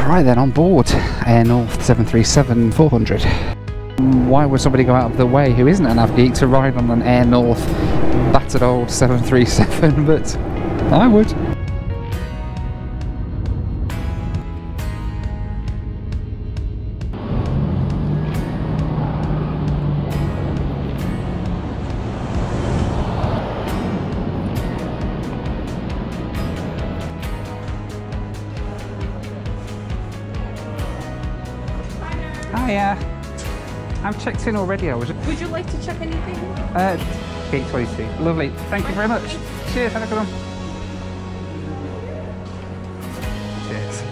Right then, on board Air North 737-400. Why would somebody go out of the way who isn't an av geek to ride on an Air North battered old 737? But I would. Hiya. I'm checked in already. Would you like to check anything? Gate 22. Lovely. Thank you very much. Cheers. Have a good one. Cheers.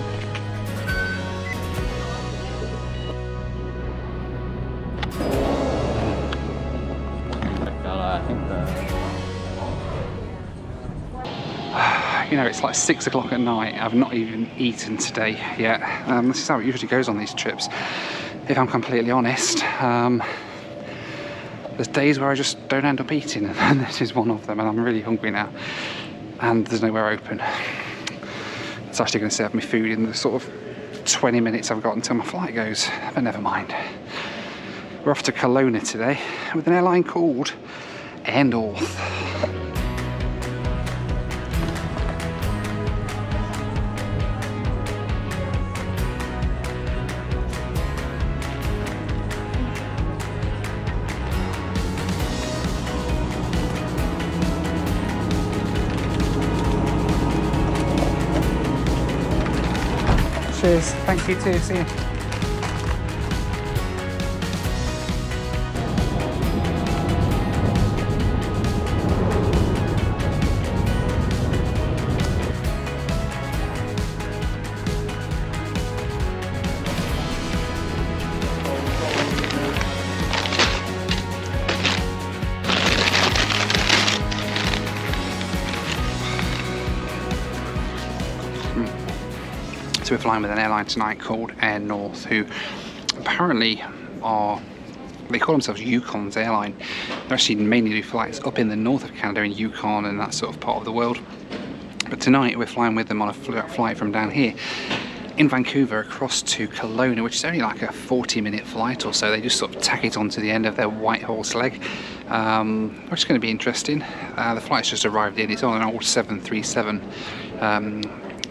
You know, it's like 6 o'clock at night. I've not even eaten today yet. This is how it usually goes on these trips, if I'm completely honest. There's days where I just don't end up eating, and this is one of them, and I'm really hungry now, and there's nowhere open. It's actually going to serve me food in the sort of 20 minutes I've got until my flight goes, but never mind. We're off to Kelowna today with an airline called Air North. Cheers. Thank you too. See you. So we're flying with an airline tonight called Air North, who apparently are, they call themselves Yukon's airline. They actually mainly do flights up in the north of Canada, in Yukon and that sort of part of the world. But tonight we're flying with them on a flight from down here in Vancouver across to Kelowna, which is only like a 40-minute flight or so. They just sort of tack it onto the end of their white horse leg, which is going to be interesting. The flight's just arrived in. It's on an old 737.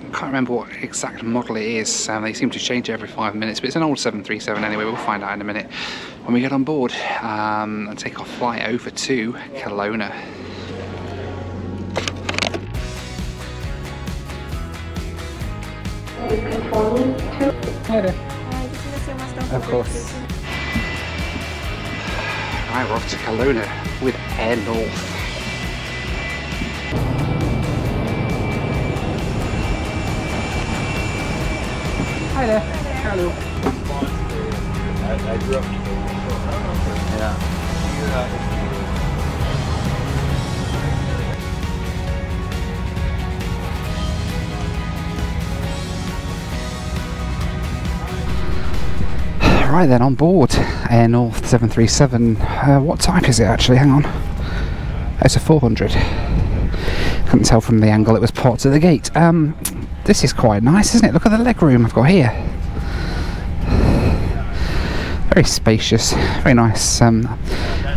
I can't remember what exact model it is. They seem to change it every 5 minutes, but it's an old 737 anyway. We'll find out in a minute when we get on board and take our flight over to Kelowna. Hi there. Of course. Right, we're off to Kelowna with Air North. Hi there. Hello. I grew up. Yeah. Right then, on board Air North 737. What type is it actually? Hang on. It's a 400. Couldn't tell from the angle it was parked at the gate. This is quite nice, isn't it? Look at the leg room I've got here. Very spacious, very nice.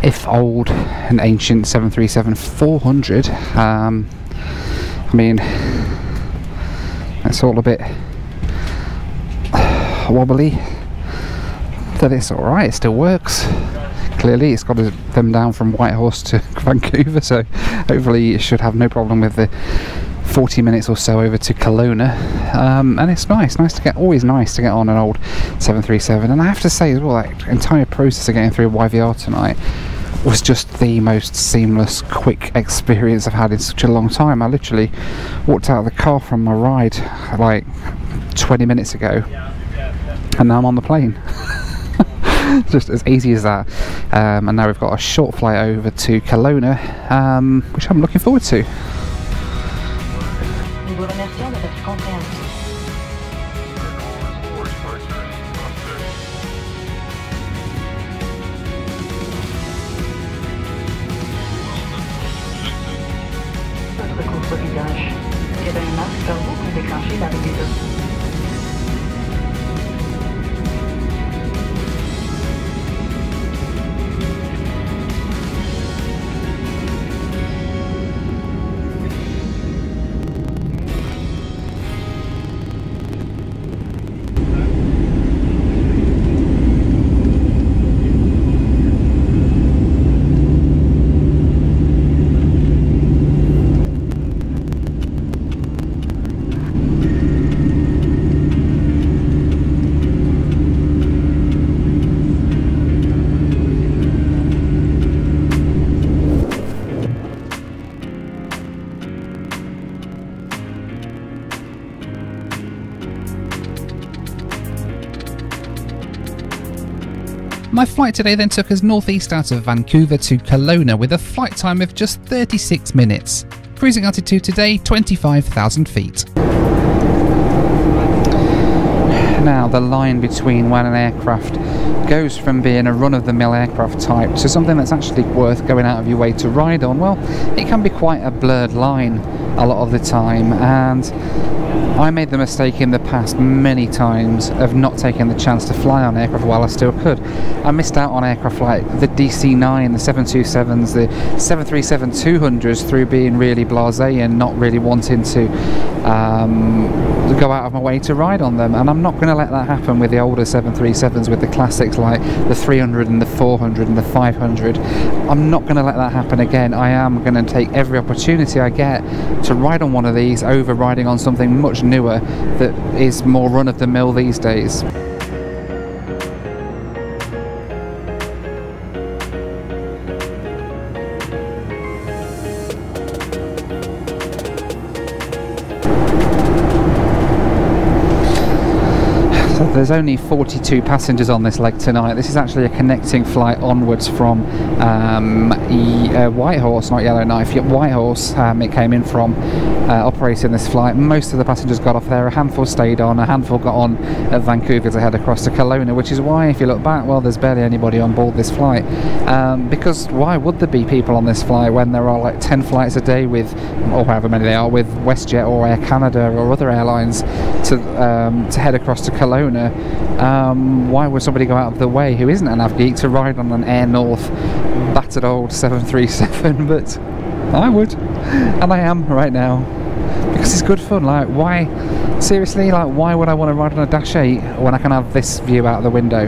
If old and ancient 737-400. I mean, it's all a bit wobbly, but it's alright, it still works. Clearly it's got them down from Whitehorse to Vancouver, so hopefully it should have no problem with the 40 minutes or so over to Kelowna. And it's nice to get, always nice to get on an old 737. And I have to say as well, that entire process of getting through YVR tonight was just the most seamless, quick experience I've had in such a long time. I literally walked out of the car from my ride like 20 minutes ago, and now I'm on the plane. Just as easy as that. And now we've got a short flight over to Kelowna, which I'm looking forward to. My flight today then took us northeast out of Vancouver to Kelowna with a flight time of just 36 minutes. Cruising altitude today, 25,000 feet. Now, the line between when an aircraft goes from being a run-of-the-mill aircraft type to something that's actually worth going out of your way to ride on, well, it can be quite a blurred line a lot of the time, and I made the mistake in the past many times of not taking the chance to fly on aircraft while I still could. I missed out on aircraft like the DC-9, the 727s, the 737-200s through being really blasé and not really wanting to go out of my way to ride on them, and I'm not going to let that happen with the older 737s, with the classics like the 300 and the 400 and the 500. I'm not going to let that happen again. I am going to take every opportunity I get to ride on one of these over riding on something much newer that is more run-of-the-mill these days. There's only 42 passengers on this leg tonight. This is actually a connecting flight onwards from Whitehorse, not Yellowknife, Whitehorse. It came in from operating this flight. Most of the passengers got off there, a handful stayed on, a handful got on at Vancouver to head across to Kelowna, which is why, if you look back, well, there's barely anybody on board this flight. Because why would there be people on this flight when there are like 10 flights a day with, or however many they are, with WestJet or Air Canada or other airlines to head across to Kelowna? Why would somebody go out of the way who isn't an av geek to ride on an Air North battered old 737? But I would, and I am right now, because it's good fun. Like, why, seriously, like, why would I want to ride on a Dash 8 when I can have this view out of the window?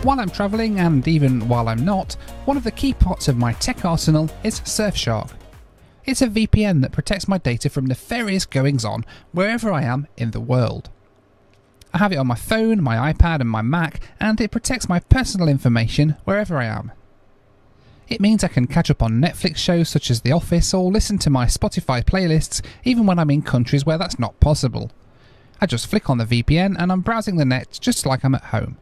While I'm travelling, and even while I'm not, one of the key parts of my tech arsenal is Surfshark. It's a VPN that protects my data from nefarious goings-on wherever I am in the world. I have it on my phone, my iPad and my Mac, and it protects my personal information wherever I am. It means I can catch up on Netflix shows such as The Office, or listen to my Spotify playlists even when I'm in countries where that's not possible. I just flick on the VPN and I'm browsing the net just like I'm at home.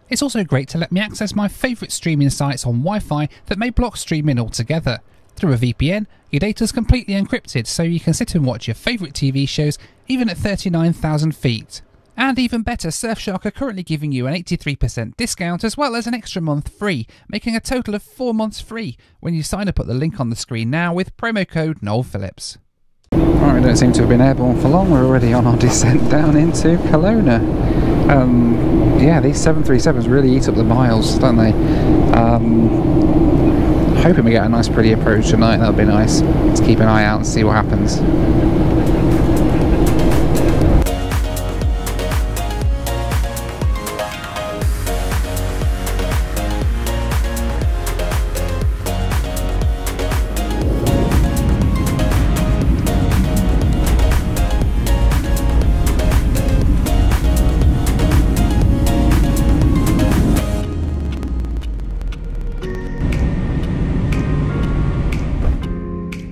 It's also great to let me access my favourite streaming sites on Wi-Fi that may block streaming altogether. Through a VPN, your data's completely encrypted, so you can sit and watch your favourite TV shows even at 39,000 feet. And even better, Surfshark are currently giving you an 83% discount as well as an extra month free, making a total of 4 months free when you sign up at the link on the screen now with promo code Noel Phillips. Right, we don't seem to have been airborne for long. We're already on our descent down into Kelowna. Yeah, these 737s really eat up the miles, don't they? Hoping we get a nice pretty approach tonight. That'll be nice. Let's keep an eye out and see what happens.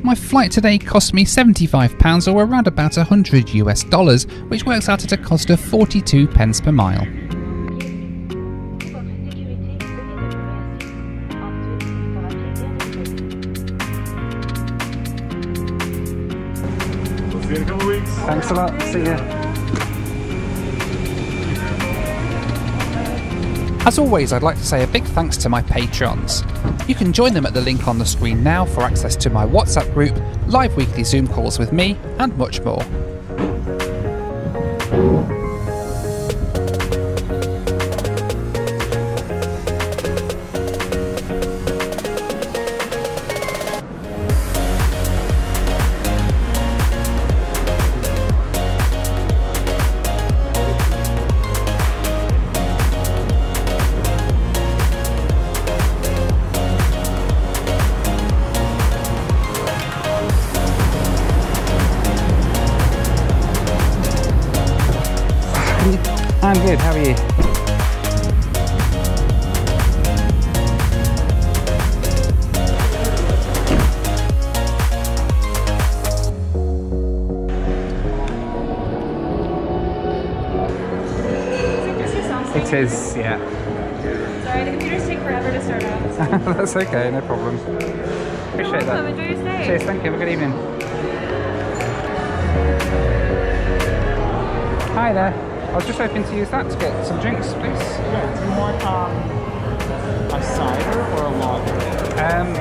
My flight today cost me £75 or around about $100 US, which works out at a cost of 42 pence per mile. We'll see you in a couple of weeks. Thanks a lot. See ya. As always, I'd like to say a big thanks to my patrons. You can join them at the link on the screen now for access to my WhatsApp group, live weekly Zoom calls with me, and much more. I'm good, how are you? It is, yeah. Sorry, the computers take forever to start up. That's okay, no problem. Appreciate that. Enjoy your stay. Cheers, thank you, have a good evening. Hi there. I was just hoping to use that to get some drinks, please. Yeah, do you want a cider or a lager?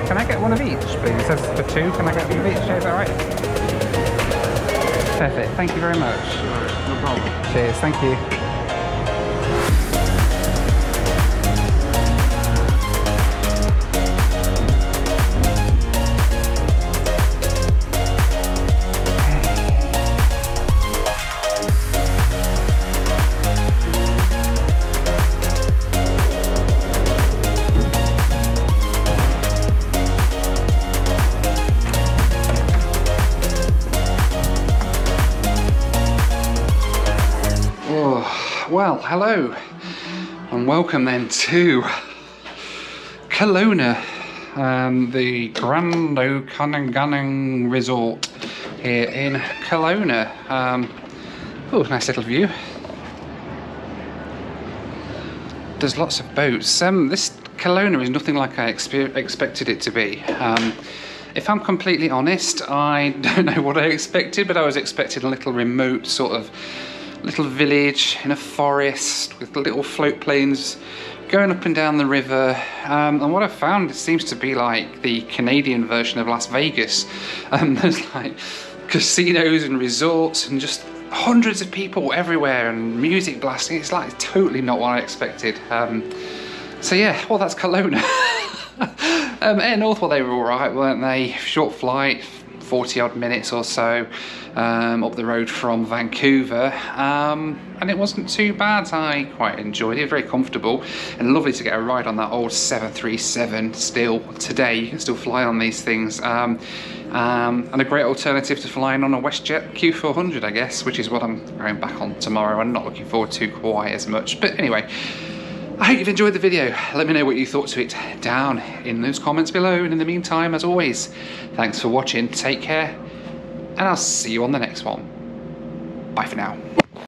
Can I get one of each, please? It says for two, can I get one of each? Yeah, is that right? Perfect, thank you very much. Sure, no problem. Cheers, thank you. Well, hello and welcome then to Kelowna, the Grand Okanagan Resort here in Kelowna. Oh, nice little view. There's lots of boats. This Kelowna is nothing like I expected it to be. If I'm completely honest, I don't know what I expected, but I was expecting a little remote sort of little village in a forest with little float planes going up and down the river, and what I found, it seems to be like the Canadian version of Las Vegas. There's like casinos and resorts and just hundreds of people everywhere and music blasting. It's like totally not what I expected. So yeah, well, that's Kelowna. Air North, well, they were alright, weren't they? Short flight, 40 odd minutes or so up the road from Vancouver, and it wasn't too bad. I quite enjoyed it, very comfortable and lovely to get a ride on that old 737 still today. You can still fly on these things, and a great alternative to flying on a WestJet Q400, I guess, which is what I'm going back on tomorrow. I'm not looking forward to quite as much, but anyway, I hope you've enjoyed the video. Let me know what you thought to it down in those comments below, and in the meantime, as always, thanks for watching, take care, and I'll see you on the next one. Bye for now.